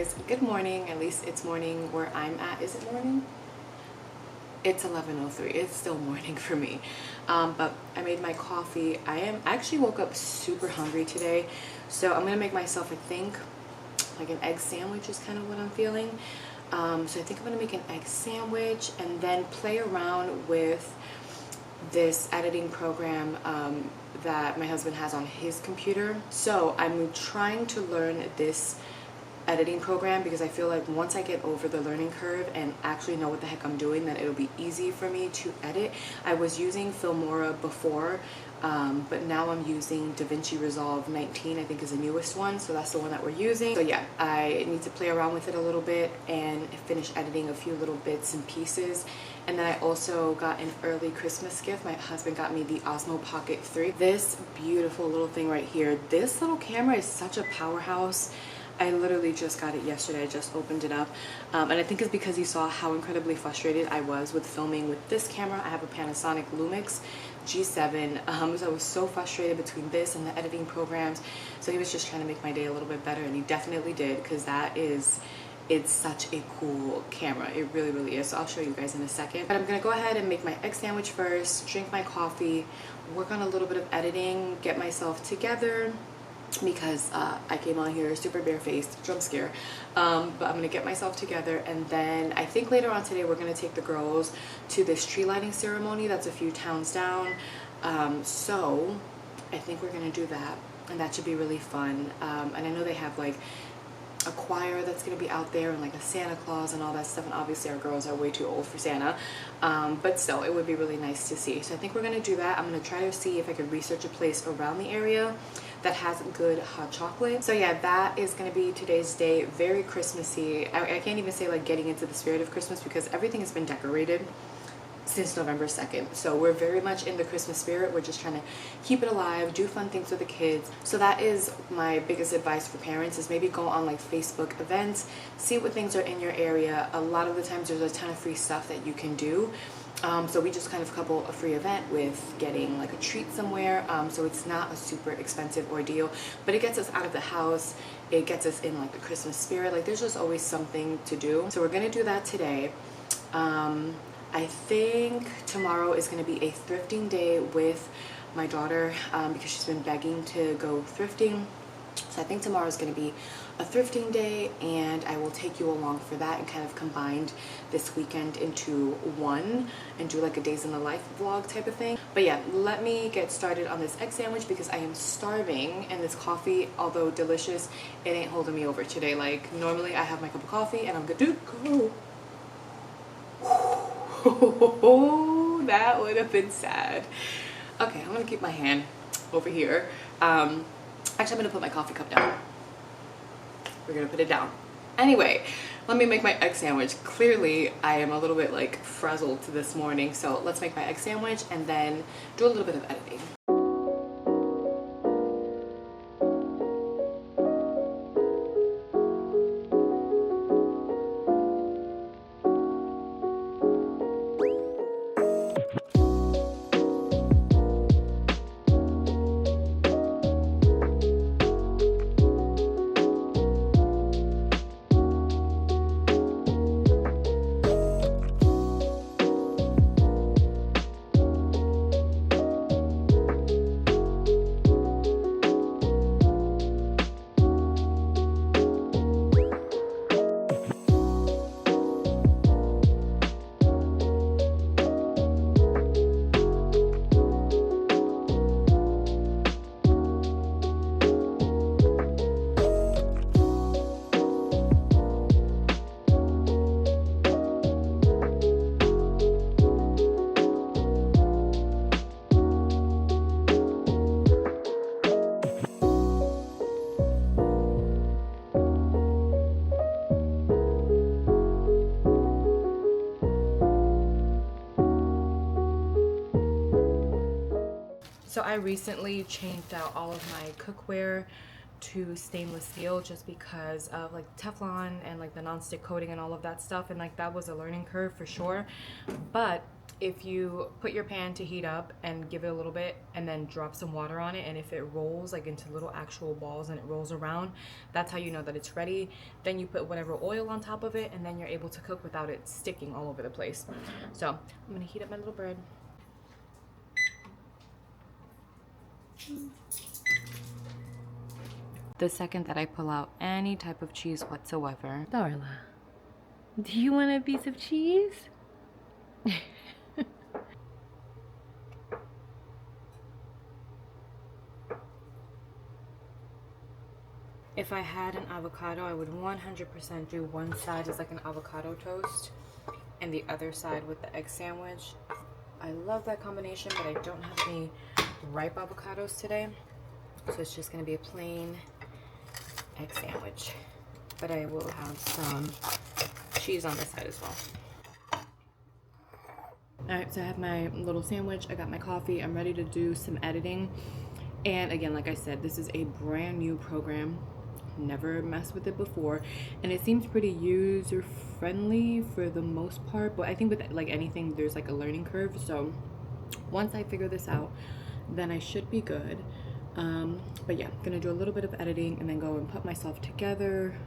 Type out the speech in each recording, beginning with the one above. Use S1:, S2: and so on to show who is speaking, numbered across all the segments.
S1: guys, good morning. At least it's morning where I'm at. Is it morning? It's 11:03. It's still morning for me. But I made my coffee. I actually woke up super hungry today, so I'm gonna make myself, I think, like an egg sandwich is kind of what I'm feeling. So I think I'm gonna make an egg sandwich and then play around with this editing program that my husband has on his computer. So I'm trying to learn this editing program because I feel like once I get over the learning curve and actually know what the heck I'm doing, then it'll be easy for me to edit. I was using Filmora before, but now I'm using DaVinci Resolve 19, I think is the newest one, so that's the one that we're using. So yeah, I need to play around with it a little bit and finish editing a few little bits and pieces. And then I also got an early Christmas gift. My husband got me the Osmo Pocket 3. This beautiful little thing right here. This little camera is such a powerhouse. I literally just got it yesterday. I just opened it up. And I think it's because he saw how incredibly frustrated I was with filming with this camera. I have a Panasonic Lumix G7. So I was so frustrated between this and the editing programs. So he was just trying to make my day a little bit better, and he definitely did, because it's such a cool camera. It really, really is. So I'll show you guys in a second. But I'm gonna go ahead and make my egg sandwich first, drink my coffee, work on a little bit of editing, get myself together, because I came on here super barefaced, jump scare. But I'm gonna get myself together, and then I think later on today we're gonna take the girls to this tree lighting ceremony that's a few towns down. So I think we're gonna do that, and that should be really fun. And I know they have like a choir that's going to be out there and like a Santa Claus and all that stuff, and obviously our girls are way too old for Santa, but still it would be really nice to see. So I think we're going to do that. I'm going to try to see if I could research a place around the area that has good hot chocolate. So yeah, that is going to be today's day. Very Christmassy. I can't even say like getting into the spirit of Christmas because everything has been decorated since November 2nd. So we're very much in the Christmas spirit. We're just trying to keep it alive, do fun things with the kids. So that is my biggest advice for parents, is maybe go on like Facebook events, see what things are in your area. A lot of the times there's a ton of free stuff that you can do. So we just kind of couple a free event with getting like a treat somewhere. So it's not a super expensive ordeal, but it gets us out of the house. It gets us in like the Christmas spirit. Like there's just always something to do. So we're gonna do that today. I think tomorrow is going to be a thrifting day with my daughter because she's been begging to go thrifting. So I think tomorrow is going to be a thrifting day, and I will take you along for that and kind of combined this weekend into one and do like a days in the life vlog type of thing. But yeah, let me get started on this egg sandwich because I am starving, and this coffee, although delicious, it ain't holding me over today. Like normally I have my cup of coffee and I'm good to go. Oh, that would have been sad. Okay, I'm gonna keep my hand over here. Actually, I'm gonna put my coffee cup down. We're gonna put it down. Anyway, let me make my egg sandwich. Clearly, I am a little bit like frazzled this morning, so let's make my egg sandwich and then do a little bit of editing. So I recently changed out all of my cookware to stainless steel just because of like Teflon and like the non-stick coating and all of that stuff, and like that was a learning curve for sure. But if you put your pan to heat up and give it a little bit and then drop some water on it, and if it rolls like into little actual balls and it rolls around, that's how you know that it's ready. Then you put whatever oil on top of it, and then you're able to cook without it sticking all over the place. So I'm gonna heat up my little bread. The second that I pull out any type of cheese whatsoever. Darla, do you want a piece of cheese? If I had an avocado, I would 100% do one side as like an avocado toast and the other side with the egg sandwich. I love that combination, but I don't have any ripe avocados today. So it's just gonna be a plain egg sandwich. But I will have some cheese on this side as well. All right, so I have my little sandwich. I got my coffee. I'm ready to do some editing. And again, like I said, this is a brand new program. Never messed with it before, and it seems pretty user friendly for the most part, but I think with like anything there's like a learning curve. So once I figure this out, then I should be good. But yeah, I'm gonna do a little bit of editing and then go and put myself together.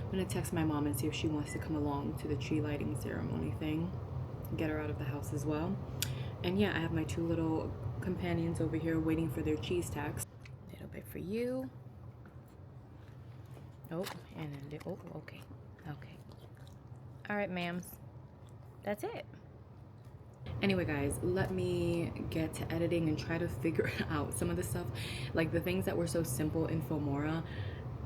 S1: I'm gonna text my mom and see if she wants to come along to the tree lighting ceremony thing, get her out of the house as well. And yeah, I have my two little companions over here waiting for their cheese tacks. A little bit for you. Oh, and a little, oh, okay, okay. All right, ma'ams, that's it. Anyway, guys, let me get to editing and try to figure out some of the stuff, like the things that were so simple in Filmora.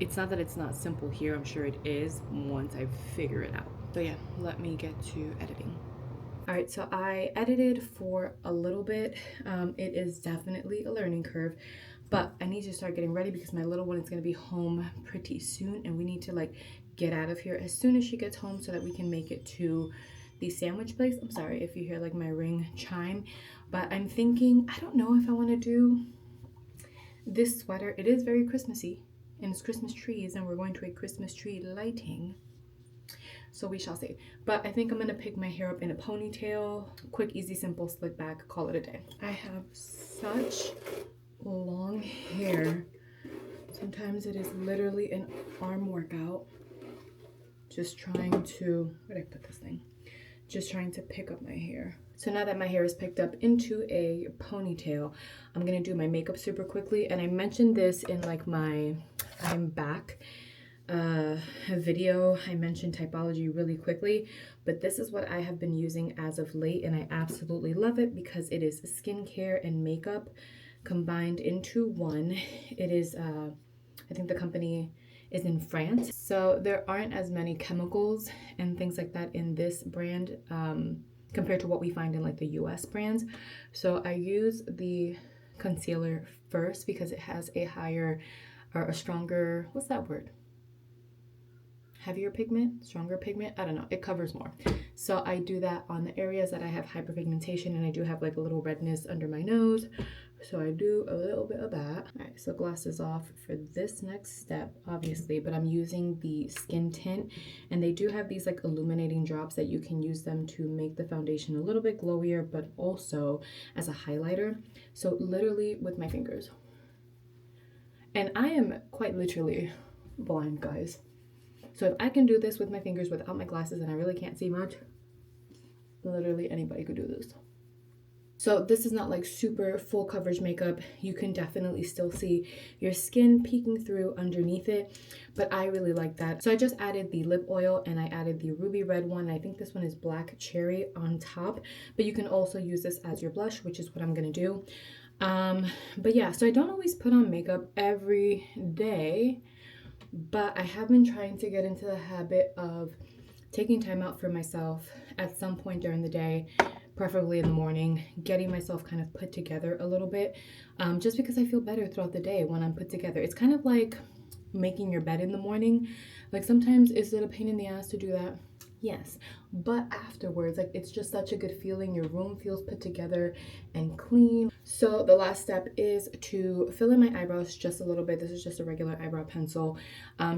S1: It's not that it's not simple here, I'm sure it is once I figure it out. So yeah, let me get to editing. All right, so I edited for a little bit. It is definitely a learning curve, but I need to start getting ready because my little one is gonna be home pretty soon, and we need to like get out of here as soon as she gets home so that we can make it to the sandwich place. I'm sorry if you hear like my ring chime, but I'm thinking, I don't know if I wanna do this sweater. It is very Christmassy, and it's Christmas trees, and we're going to a Christmas tree lighting. So we shall see. But I think I'm gonna pick my hair up in a ponytail, quick, easy, simple, slick back, call it a day. I have such long hair. Sometimes it is literally an arm workout. Just trying to, where did I put this thing? Just trying to pick up my hair. So now that my hair is picked up into a ponytail, I'm gonna do my makeup super quickly. And I mentioned this in like my I'm back video. I mentioned typology really quickly, but this is what I have been using as of late, and I absolutely love it because it is skincare and makeup combined into one. It is I think the company is in France, so there aren't as many chemicals and things like that in this brand compared to what we find in like the US brands. So I use the concealer first because it has a higher or a stronger, what's that word? Heavier pigment, stronger pigment, I don't know, it covers more. So I do that on the areas that I have hyperpigmentation, and I do have like a little redness under my nose, so I do a little bit of that. All right, so glasses off for this next step, obviously, but I'm using the skin tint, and they do have these like illuminating drops that you can use them to make the foundation a little bit glowier, but also as a highlighter. So literally with my fingers. And I am quite literally blind, guys. So if I can do this with my fingers without my glasses and I really can't see much, literally anybody could do this. So this is not like super full coverage makeup. You can definitely still see your skin peeking through underneath it, but I really like that. So I just added the lip oil and I added the ruby red one. I think this one is black cherry on top, but you can also use this as your blush, which is what I'm gonna do. But yeah, so I don't always put on makeup every day, but I have been trying to get into the habit of taking time out for myself at some point during the day, preferably in the morning, getting myself kind of put together a little bit, just because I feel better throughout the day when I'm put together. It's kind of like making your bed in the morning. Like sometimes is it a pain in the ass to do that? Yes, but afterwards, like it's just such a good feeling. Your room feels put together and clean. So the last step is to fill in my eyebrows just a little bit. This is just a regular eyebrow pencil,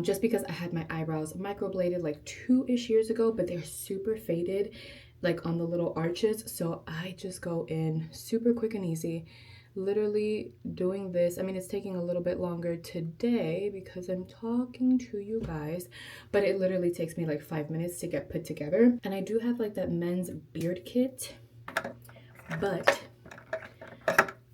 S1: just because I had my eyebrows microbladed like 2-ish years ago, but they're super faded like on the little arches. So I just go in super quick and easy. Literally doing this, I mean, it's taking a little bit longer today because I'm talking to you guys, but it literally takes me like 5 minutes to get put together. And I do have like that men's beard kit, but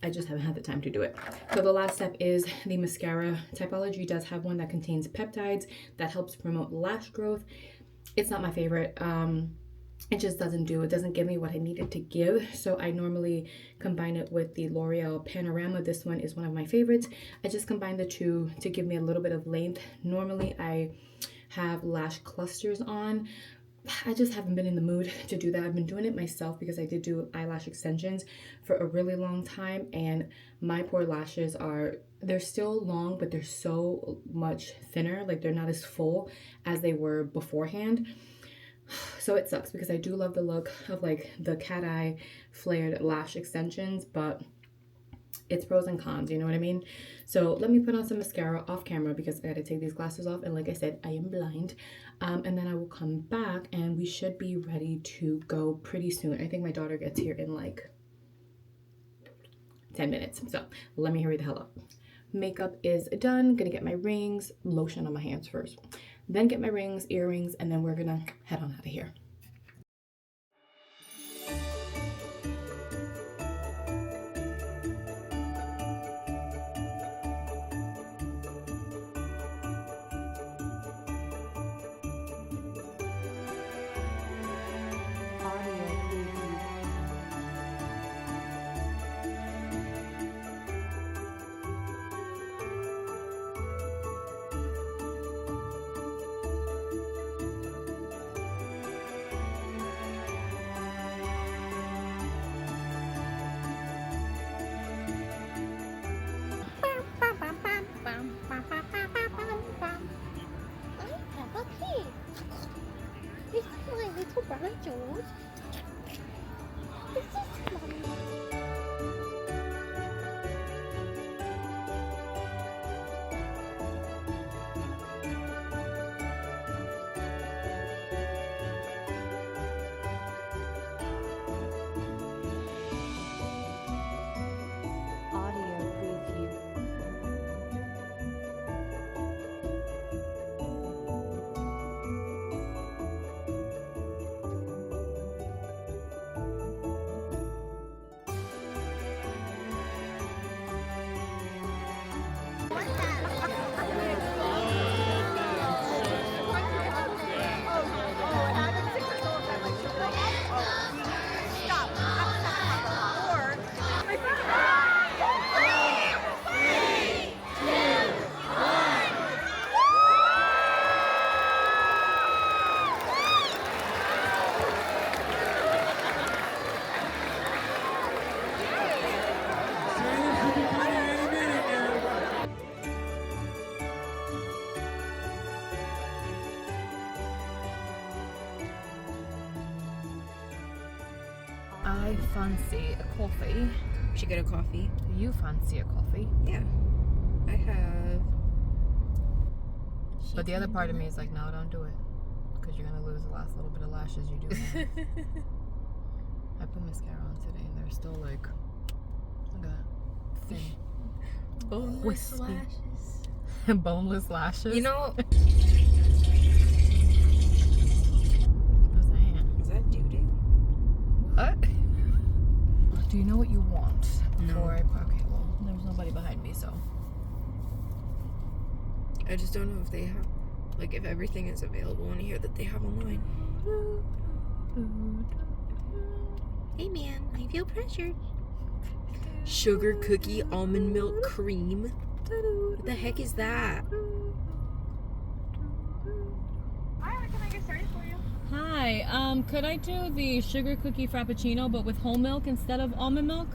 S1: I just haven't had the time to do it. So the last step is the mascara. Typology does have one that contains peptides that helps promote lash growth. It's not my favorite. It just doesn't give me what I needed to give. So I normally combine it with the L'Oreal Panorama. This one is one of my favorites. I just combine the two to give me a little bit of length. Normally I have lash clusters on. I just haven't been in the mood to do that. I've been doing it myself because I did do eyelash extensions for a really long time, and my poor lashes they're still long, but they're so much thinner. Like they're not as full as they were beforehand. So it sucks because I do love the look of like the cat eye flared lash extensions, but it's pros and cons, you know what I mean? So let me put on some mascara off camera because I gotta take these glasses off, and like I said, I am blind. And then I will come back and we should be ready to go pretty soon. I think my daughter gets here in like 10 minutes. So let me hurry the hell up. Makeup is done. Gonna get my rings, lotion on my hands first, then get my rings, earrings, and then we're gonna head on out of here. I fancy a coffee.
S2: We should get a coffee.
S1: Do you fancy a coffee?
S2: Yeah. I have.
S1: But the other part of me is like, no, don't do it. Because you're going to lose the last little bit of lashes you do have. I put mascara on today and they're still like, look at that. Thin.
S2: Boneless lashes.
S1: Boneless lashes?
S2: You know.
S1: What's that?
S2: Is that doo-doo?
S1: What? Do you know what you want?
S2: No.
S1: Okay, well, there's nobody behind me, so.
S2: I just don't know if they have, like, if everything is available in here that they have online. Hey man, I feel pressured. Sugar cookie almond milk cream. What the heck is that?
S3: Hi, how can I get started for you?
S1: Hi, could I do the sugar cookie frappuccino but with whole milk instead of almond milk?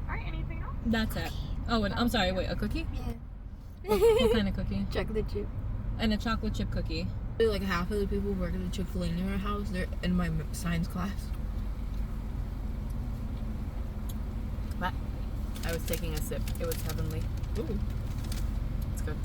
S3: Alright, anything else?
S1: That's it. Oh, and I'm sorry, wait, a cookie?
S2: Yeah.
S1: What kind of cookie?
S2: Chocolate chip.
S1: And a chocolate chip cookie.
S2: Like half of the people who work at the Chick-fil-A near our house, they're in my science class.
S1: What? I was taking a sip. It was heavenly.
S2: Ooh.
S1: It's good.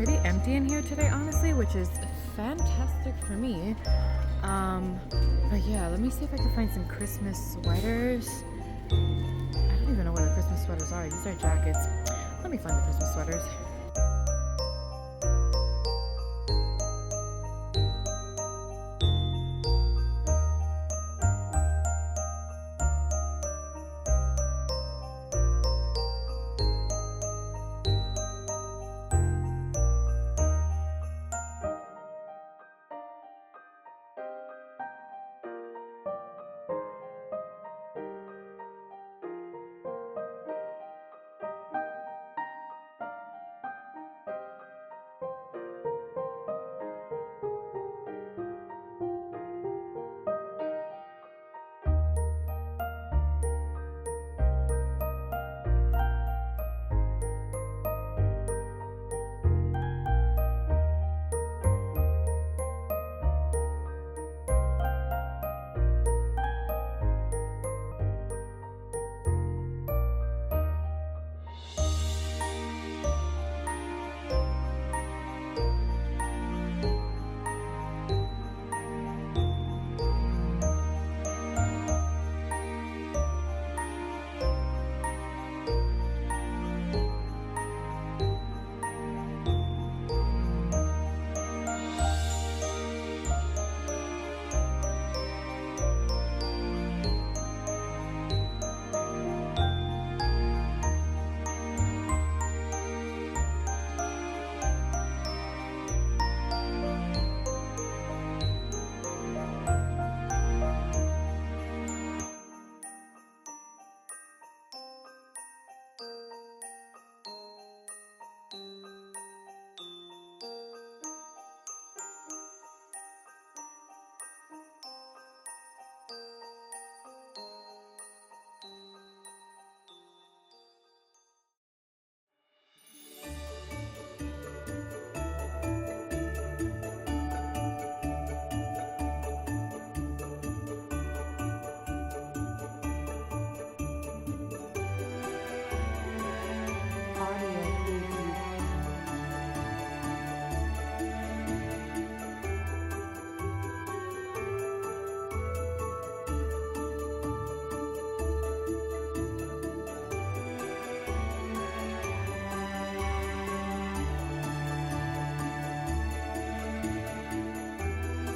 S1: pretty empty in here today, honestly, which is fantastic for me. But yeah, let me see if I can find some Christmas sweaters. I don't even know where the Christmas sweaters are. These are jackets. Let me find the Christmas sweaters.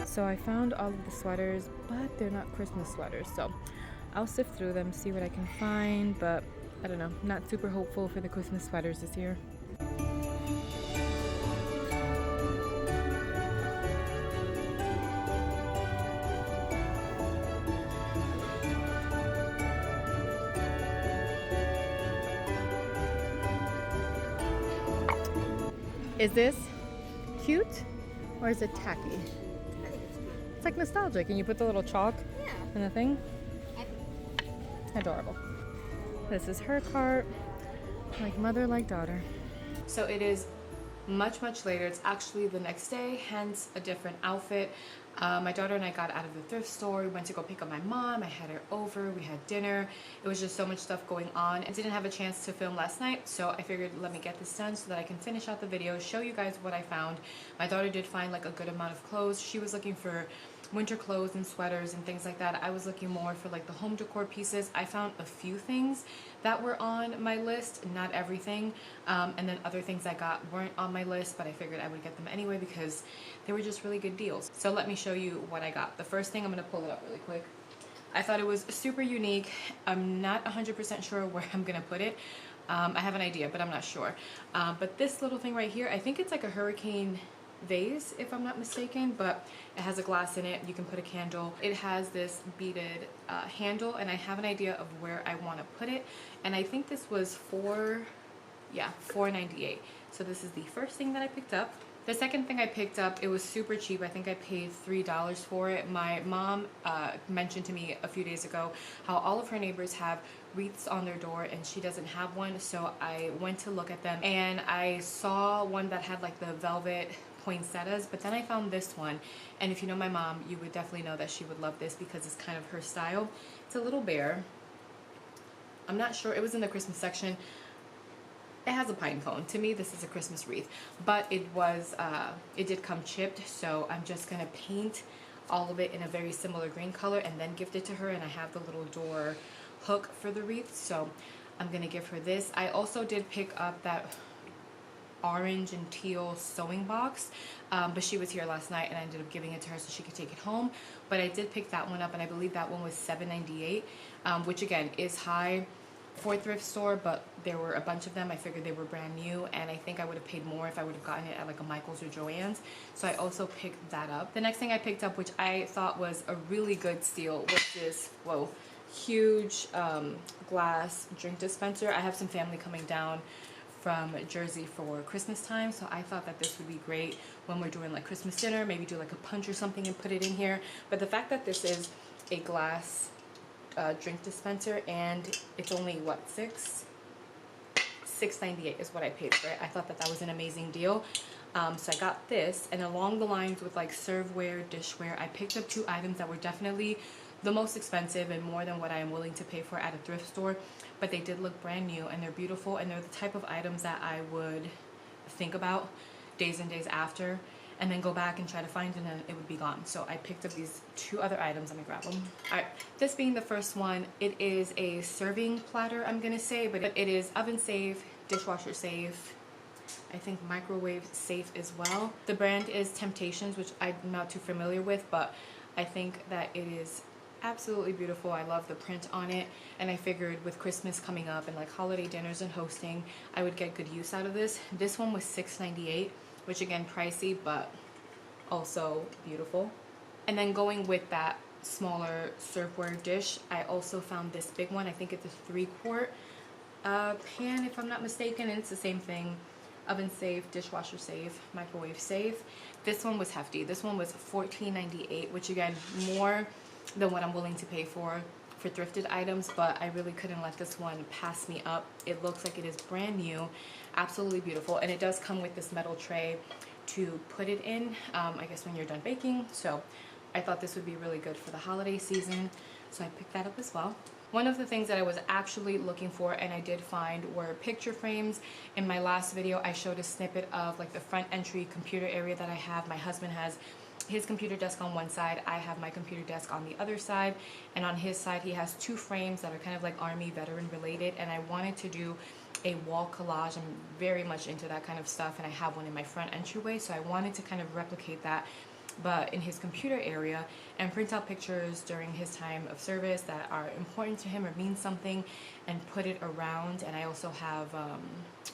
S1: So I found all of the sweaters, but they're not Christmas sweaters. So I'll sift through them, see what I can find, but I don't know, not super hopeful for the Christmas sweaters this year. Is this cute or is it tacky? It's like nostalgic, and you put the little chalk in the thing. Adorable. This is her cart, like mother, like daughter. So it is much later. It's actually the next day, hence a different outfit. My daughter and I got out of the thrift store. We went to go pick up my mom. I had her over. We had dinner. It was just so much stuff going on. I didn't have a chance to film last night, so I figured let me get this done so that I can finish out the video, show you guys what I found. My daughter did find like a good amount of clothes. She was looking for winter clothes and sweaters and things like that. I was looking more for like the home decor pieces. I found a few things that were on my list, not everything, and then other things I got weren't on my list, but I figured I would get them anyway because they were just really good deals. So let me show you what I got. The first thing, I'm gonna pull it up really quick. I thought it was super unique. I'm not 100% sure where I'm gonna put it. I have an idea, but I'm not sure. But this little thing right here, I think it's like a hurricane vase if I'm not mistaken, but it has a glass in it. You can put a candle. It has this beaded handle, and I have an idea of where I want to put it, and I think this was $4.98. So this is the first thing that I picked up. The second thing I picked up, it was super cheap. I think I paid $3 for it. My mom mentioned to me a few days ago how all of her neighbors have wreaths on their door and she doesn't have one. So I went to look at them and I saw one that had like the velvet poinsettias, but then I found this one. And if you know my mom, you would definitely know that she would love this because it's kind of her style. It's a little bear. I'm not sure. It was in the Christmas section. it has a pine cone. To me, this is a Christmas wreath, but it did come chipped, so I'm just gonna paint all of it in a very similar green color and then gift it to her. And I have the little door hook for the wreath, so I'm gonna give her this. I also did pick up that orange and teal sewing box, but she was here last night and I ended up giving it to her so she could take it home. But I did pick that one up, and I believe that one was $7.98, which again is high for a thrift store, but there were a bunch of them. I figured they were brand new, and I think I would have paid more if I would have gotten it at like a Michael's or Joann's. So I also picked that up. The next thing I picked up, which I thought was a really good steal, was this huge glass drink dispenser. I have some family coming down from Jersey for Christmas time, so I thought that this would be great when we're doing like Christmas dinner, maybe do like a punch or something and put it in here. But the fact that this is a glass drink dispenser and it's only what, $6.98 is what I paid for it. I thought that that was an amazing deal. So I got this, and along the lines with like serveware, dishware, I picked up 2 items that were definitely the most expensive and more than what I am willing to pay for at a thrift store, but they did look brand new and they're beautiful, and they're the type of items that I would think about days and days after and then go back and try to find it and it would be gone. So I picked up these 2 other items. Let me grab them. All right, this being the first one, it is a serving platter, I'm gonna say, but it is oven safe, dishwasher safe, I think microwave safe as well. The brand is Temptations, which I'm not too familiar with, but I think that it is absolutely beautiful. I love the print on it, and I figured with Christmas coming up and like holiday dinners and hosting, I would get good use out of this. This one was $6.98, which again, pricey, but also beautiful. And then going with that smaller serveware dish, I also found this big one. I think it's a 3-quart pan, if I'm not mistaken, and it's the same thing. Oven safe, dishwasher safe, microwave safe. This one was hefty. This one was $14.98, which again, more than what I'm willing to pay for thrifted items, but I really couldn't let this one pass me up. It looks like it is brand new, absolutely beautiful, and it does come with this metal tray to put it in, I guess when you're done baking. So I thought this would be really good for the holiday season, so I picked that up as well. One of the things that I was actually looking for, and I did find, were picture frames. In my last video, I showed a snippet of like the front entry computer area that I have. My husband has his computer desk on one side, I have my computer desk on the other side, and on his side he has 2 frames that are kind of like Army veteran related, and I wanted to do a wall collage. I'm very much into that kind of stuff, and I have one in my front entryway, so I wanted to kind of replicate that but in his computer area, and print out pictures during his time of service that are important to him or mean something and put it around. And I also have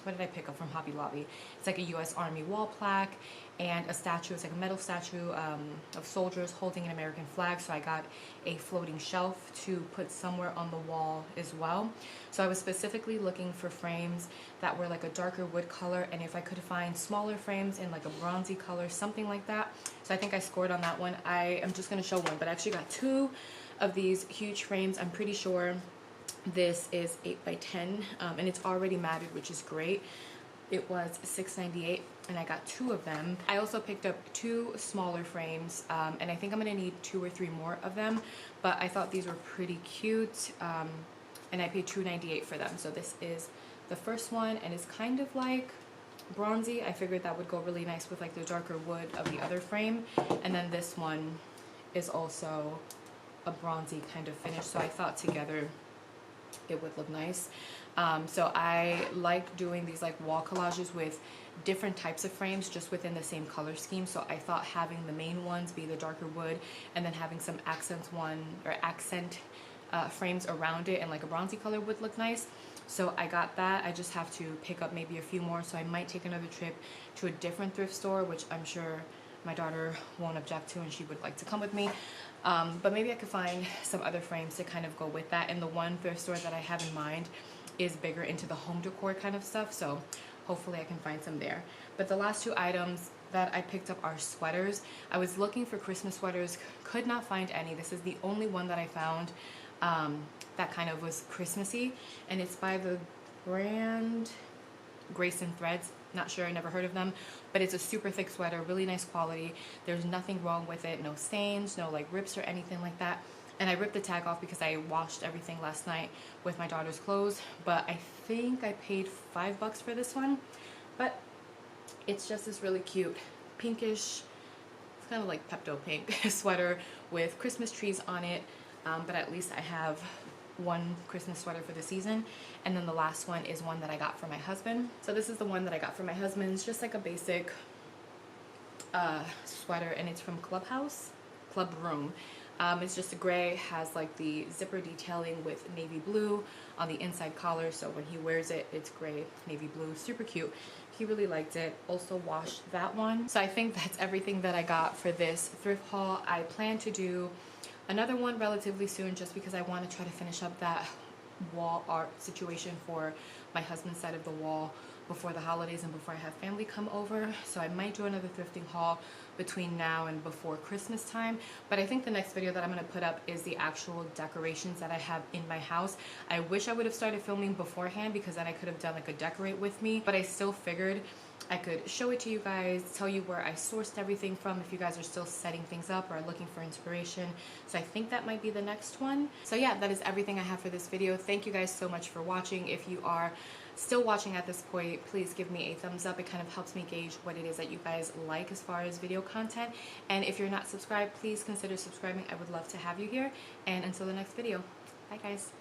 S1: what did I pick up from Hobby Lobby? It's like a US Army wall plaque and a statue. It's like a metal statue of soldiers holding an American flag, so I got a floating shelf to put somewhere on the wall as well. So I was specifically looking for frames that were like a darker wood color, and if I could find smaller frames in like a bronzy color, something like that. So I think I scored on that one. I am just going to show one, but I actually got 2 of these huge frames. I'm pretty sure this is 8 by 10, and it's already matted, which is great. It was $6.98 and I got 2 of them. I also picked up 2 smaller frames, and I think I'm gonna need 2 or 3 more of them, but I thought these were pretty cute, and I paid $2.98 for them. So this is the first one, and it's kind of like bronzy. I figured that would go really nice with like the darker wood of the other frame, and then this one is also a bronzy kind of finish, so I thought together it would look nice. So I like doing these like wall collages with different types of frames just within the same color scheme. So I thought having the main ones be the darker wood and then having some accent frames around it and like a bronzy color would look nice. So I got that. I just have to pick up maybe a few more, so I might take another trip to a different thrift store, which I'm sure my daughter won't object to and she would like to come with me. But maybe I could find some other frames to kind of go with that. And the one thrift store that I have in mind is bigger into the home decor kind of stuff, so hopefully I can find some there. But the last 2 items that I picked up are sweaters. I was looking for Christmas sweaters, could not find any. This is the only one that I found that kind of was Christmassy, and it's by the brand Grayson Threads. Not sure, I never heard of them, but it's a super thick sweater, really nice quality. There's nothing wrong with it, no stains, no like rips or anything like that. And I ripped the tag off because I washed everything last night with my daughter's clothes, but I think I paid $5 for this one. But it's just this really cute pinkish, it's kind of like Pepto pink sweater with Christmas trees on it. But at least I have one Christmas sweater for the season, and then the last one is one that I got for my husband. So this is the one that I got for my husband. It's just like a basic sweater, and it's from Club Room. It's just a gray, has like the zipper detailing with navy blue on the inside collar, so when he wears it, it's gray, navy blue, super cute. He really liked it. Also washed that one. So I think that's everything that I got for this thrift haul. I plan to do another one relatively soon, just because I want to try to finish up that wall art situation for my husband's side of the wall before the holidays and before I have family come over. So I might do another thrifting haul between now and before Christmas time. But I think the next video that I'm going to put up is the actual decorations that I have in my house. I wish I would have started filming beforehand, because then I could have done like a decorate with me, but I still figured I could show it to you guys, tell you where I sourced everything from if you guys are still setting things up or are looking for inspiration. So I think that might be the next one. So yeah, that is everything I have for this video. Thank you guys so much for watching. If you are still watching at this point, please give me a thumbs up. It kind of helps me gauge what it is that you guys like as far as video content. And if you're not subscribed, please consider subscribing. I would love to have you here. And until the next video, bye guys.